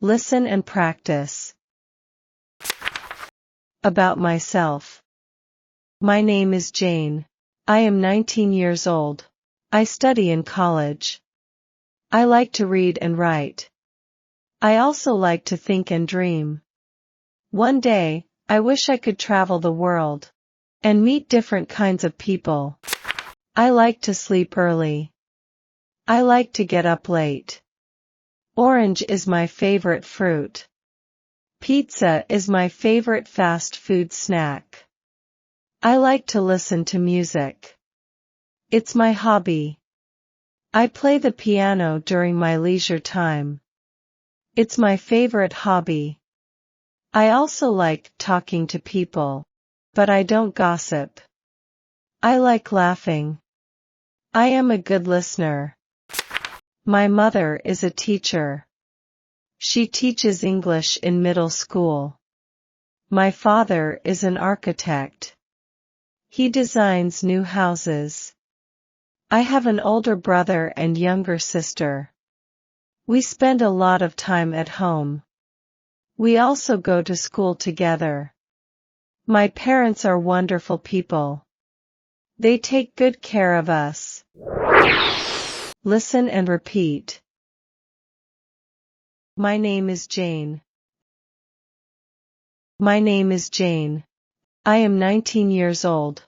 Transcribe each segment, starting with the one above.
Listen and practice. About myself. My name is Jane. I am 19 years old. I study in college. I like to read and write. I also like to think and dream. One day, I wish I could travel the world and meet different kinds of people. I like to sleep early. I like to get up late. Orange is my favorite fruit. Pizza is my favorite fast food snack. I like to listen to music. It's my hobby. I play the piano during my leisure time. It's my favorite hobby. I also like talking to people, but I don't gossip. I like laughing. I am a good listener. My mother is a teacher. She teaches English in middle school. My father is an architect. He designs new houses. I have an older brother and younger sister. We spend a lot of time at home. We also go to school together. My parents are wonderful people. They take good care of us. Listen and repeat. My name is Jane. My name is Jane. I am 19 years old.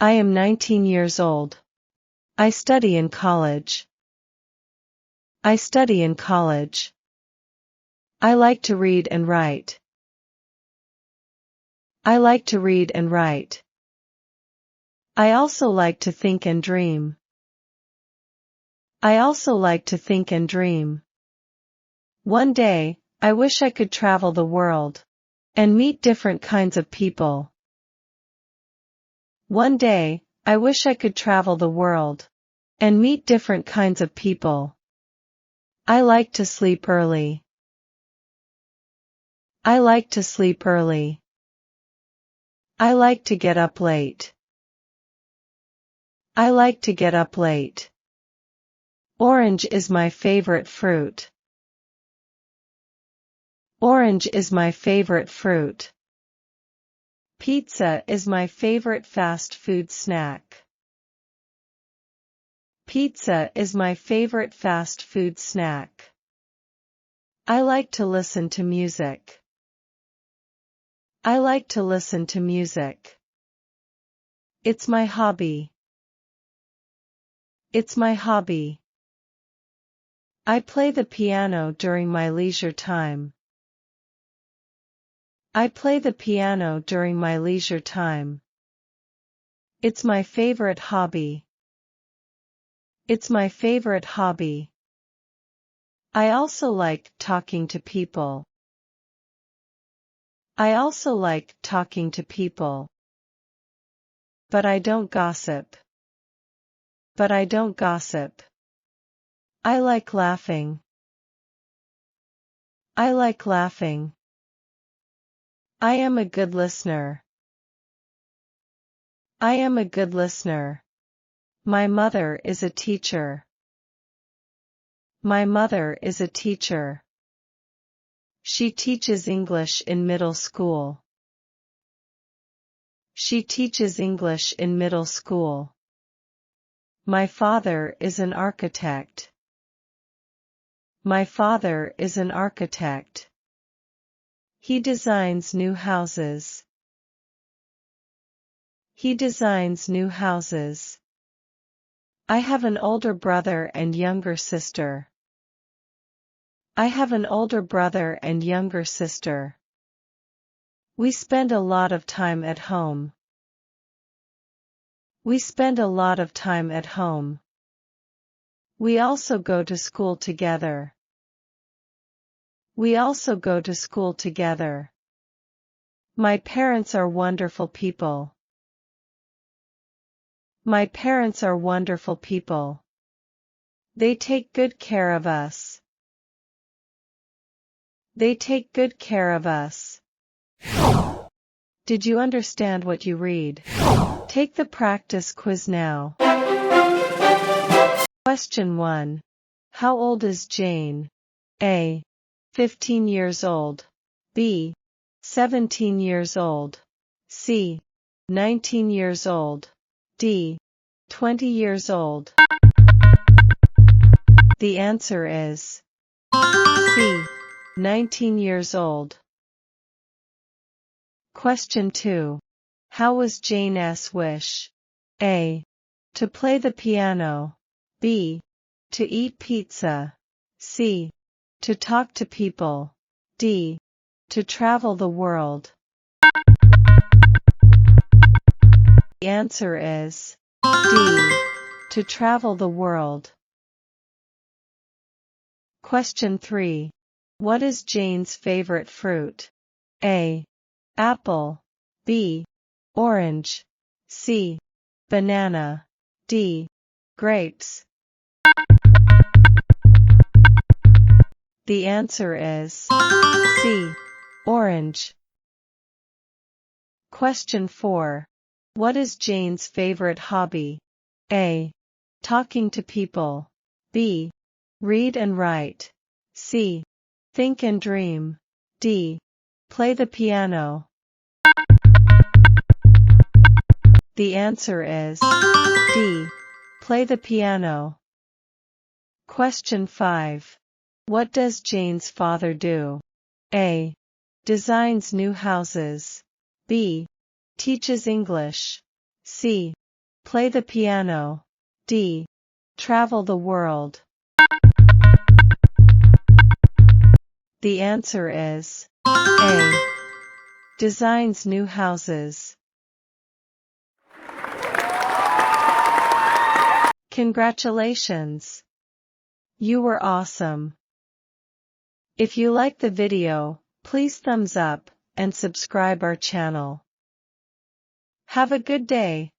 I am 19 years old. I study in college. I study in college. I like to read and write. I like to read and write. I also like to think and dream. I also like to think and dream. One day, I wish I could travel the world and meet different kinds of people. One day, I wish I could travel the world and meet different kinds of people. I like to sleep early. I like to sleep early. I like to get up late. I like to get up late. Orange is my favorite fruit. Orange is my favorite fruit. Pizza is my favorite fast food snack. Pizza is my favorite fast food snack. I like to listen to music. I like to listen to music. It's my hobby. It's my hobby. I play the piano during my leisure time. I play the piano during my leisure time. It's my favorite hobby. It's my favorite hobby. I also like talking to people. I also like talking to people. But I don't gossip. But I don't gossip. I like laughing. I like laughing. I am a good listener. I am a good listener. My mother is a teacher. My mother is a teacher. She teaches English in middle school. She teaches English in middle school. My father is an architect. My father is an architect. He designs new houses. He designs new houses. I have an older brother and younger sister. I have an older brother and younger sister. We spend a lot of time at home. We spend a lot of time at home. We also go to school together. We also go to school together. My parents are wonderful people. My parents are wonderful people. They take good care of us. They take good care of us. Did you understand what you read? Take the practice quiz now. Question 1. How old is Jane? A. 15 years old. B. 17 years old. C. 19 years old. D. 20 years old. The answer is C. 19 years old. Question 2. How was Jane's wish? A. To play the piano. B. To eat pizza. C. To talk to people. D. To travel the world. The answer is D. To travel the world. Question 3. What is Jane's favorite fruit? A. Apple. B. Orange. C. Banana. D. Grapes. The answer is C. Orange. Question 4. What is Jane's favorite hobby? A. Talking to people. B. Read and write. C. Think and dream. D. Play the piano. The answer is D. Play the piano. Question 5. What does Jane's father do? A. Designs new houses. B. Teaches English. C. Play the piano. D. Travel the world. The answer is A. Designs new houses. Congratulations! You were awesome. If you like the video, please thumbs up and subscribe our channel. Have a good day.